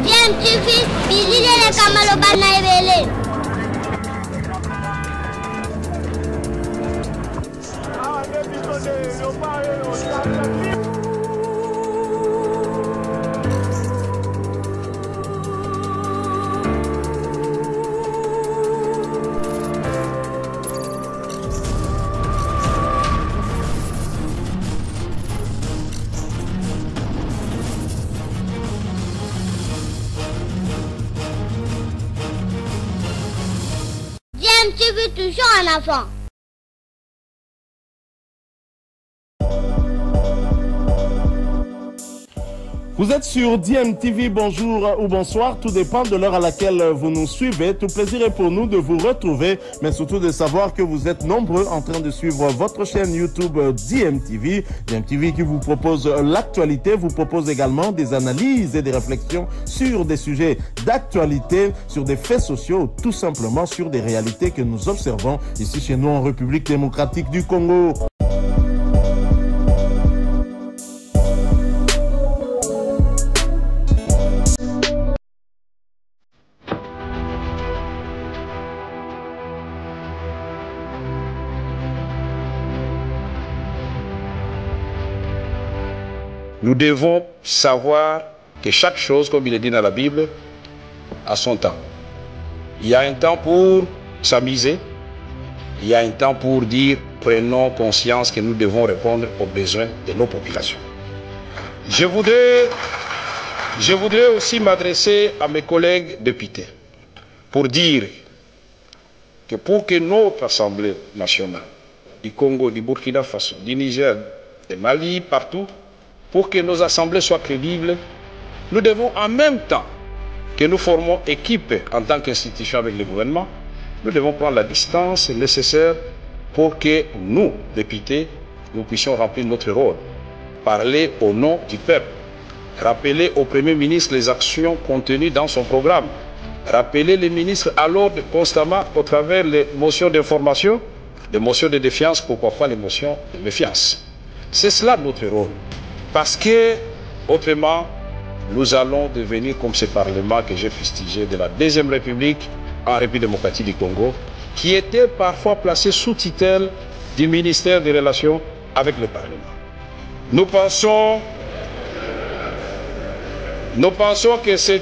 DMTV, bilile kamalo bana ebele. DMTV toujours en avant. Vous êtes sur DMTV, bonjour ou bonsoir, tout dépend de l'heure à laquelle vous nous suivez. Tout plaisir est pour nous de vous retrouver, mais surtout de savoir que vous êtes nombreux en train de suivre votre chaîne YouTube DMTV. DMTV qui vous propose l'actualité, vous propose également des analyses et des réflexions sur des sujets d'actualité, sur des faits sociaux, tout simplement sur des réalités que nous observons ici chez nous en République démocratique du Congo. Nous devons savoir que chaque chose, comme il est dit dans la Bible, a son temps. Il y a un temps pour s'amuser, il y a un temps pour dire prenons conscience que nous devons répondre aux besoins de nos populations. Je voudrais aussi m'adresser à mes collègues députés pour dire que pour que notre Assemblée nationale du Congo, du Burkina Faso, du Niger, du Mali, partout, pour que nos assemblées soient crédibles, nous devons en même temps que nous formons équipe en tant qu'institution avec le gouvernement, nous devons prendre la distance nécessaire pour que nous, députés, nous puissions remplir notre rôle. Parler au nom du peuple, rappeler au Premier ministre les actions contenues dans son programme, rappeler les ministres à l'ordre constamment au travers les motions d'information, les motions de défiance, pourquoi pas les motions de méfiance. C'est cela notre rôle. Parce que, autrement, nous allons devenir comme ce Parlement que j'ai fustigé de la Deuxième République en République démocratique du Congo, qui était parfois placé sous tutelle du ministère des Relations avec le Parlement. Nous pensons que ce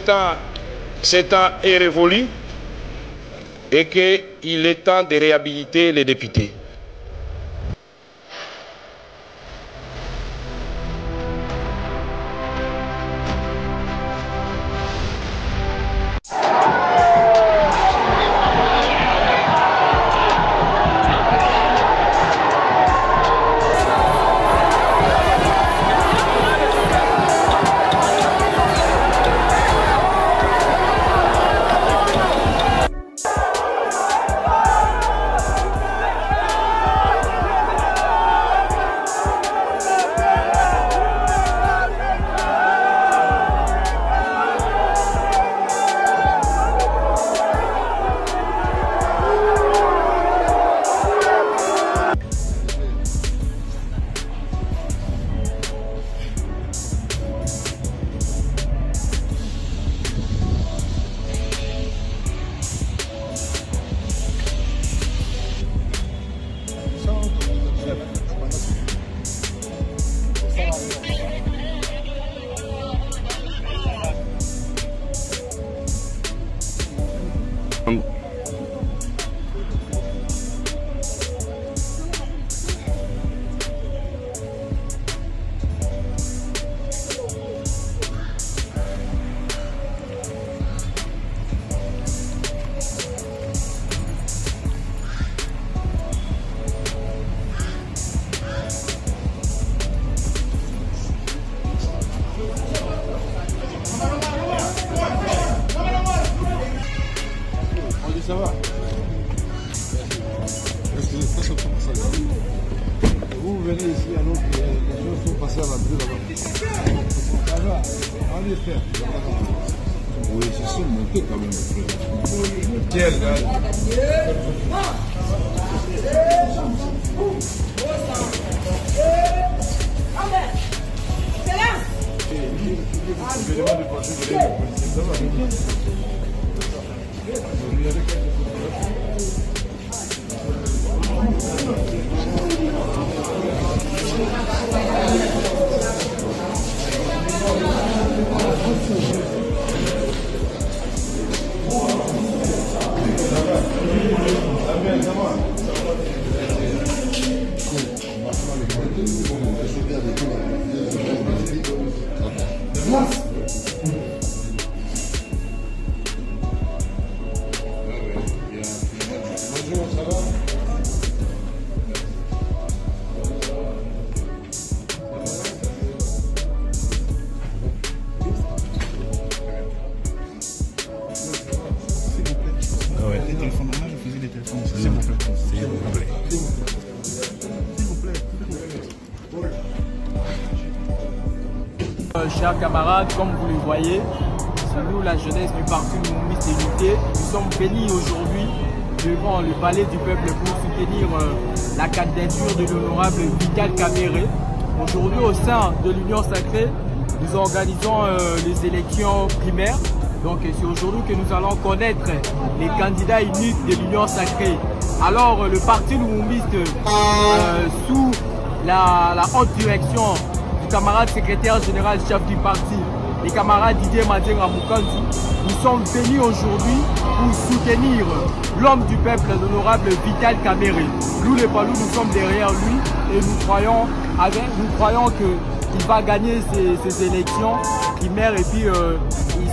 temps est révolu et qu'il est temps de réhabiliter les députés. Ça va? Vous venez ici alors que les choses sont passées à la brûle là-bas. Ça va, on va faire. Oui, c'est ça, monter quand même. Quel gars? Je demande de passer de l'aide au policier, ça va. Chers camarades, comme vous le voyez, c'est nous la jeunesse du parti Mouvement Unité. Nous sommes bénis aujourd'hui devant le palais du peuple pour soutenir la candidature de l'honorable Vital Kamerhe. Aujourd'hui, au sein de l'Union Sacrée, nous organisons les élections primaires. Donc c'est aujourd'hui que nous allons connaître les candidats uniques de l'Union Sacrée. Alors le parti Lumumbiste, sous la haute direction du camarade secrétaire général chef du parti, les camarades Didier Madenga Mukanzi, nous sommes venus aujourd'hui pour soutenir l'homme du peuple, l'honorable Vital Kamerhe. Nous les Palous, nous sommes derrière lui et nous croyons qu'il va gagner ces élections primaires et puis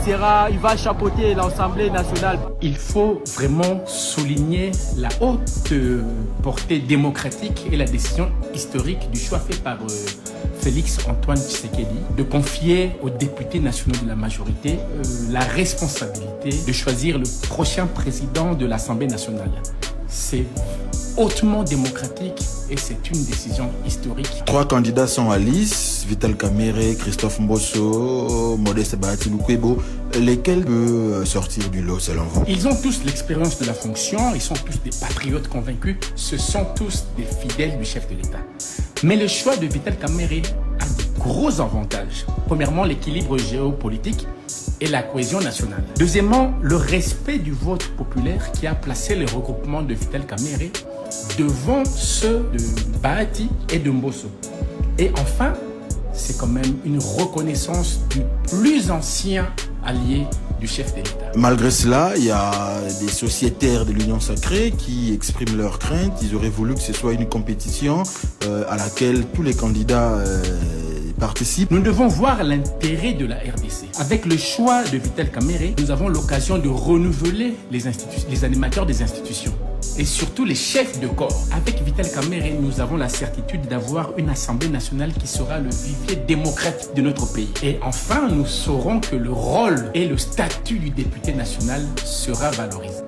il va chapeauter l'Assemblée nationale. Il faut vraiment souligner la haute portée démocratique et la décision historique du choix fait par Félix Antoine Tshisekedi de confier aux députés nationaux de la majorité la responsabilité de choisir le prochain président de l'Assemblée nationale. C'est hautement démocratique et c'est une décision historique. 3 candidats sont à lice, Vital Kamerhe, Christophe Mbosso, Modeste Bahati Lukwebo. Lesquels peuvent sortir du lot selon vous? Ils ont tous l'expérience de la fonction, ils sont tous des patriotes convaincus, ce sont tous des fidèles du chef de l'État. Mais le choix de Vital Kamerhe a de gros avantages. Premièrement, l'équilibre géopolitique et la cohésion nationale. Deuxièmement, le respect du vote populaire qui a placé le regroupement de Vital Kamerhe devant ceux de Bahati et de Mbosso. Et enfin, c'est quand même une reconnaissance du plus ancien allié du chef de l'État. Malgré cela, il y a des sociétaires de l'Union Sacrée qui expriment leurs craintes. Ils auraient voulu que ce soit une compétition à laquelle tous les candidats participent. Nous devons voir l'intérêt de la RDC. Avec le choix de Vital Kamerhe, nous avons l'occasion de renouveler les animateurs des institutions et surtout les chefs de corps. Avec Vital Kamerhe, nous avons la certitude d'avoir une Assemblée nationale qui sera le vivier démocratique de notre pays. Et enfin, nous saurons que le rôle et le statut du député national sera valorisé.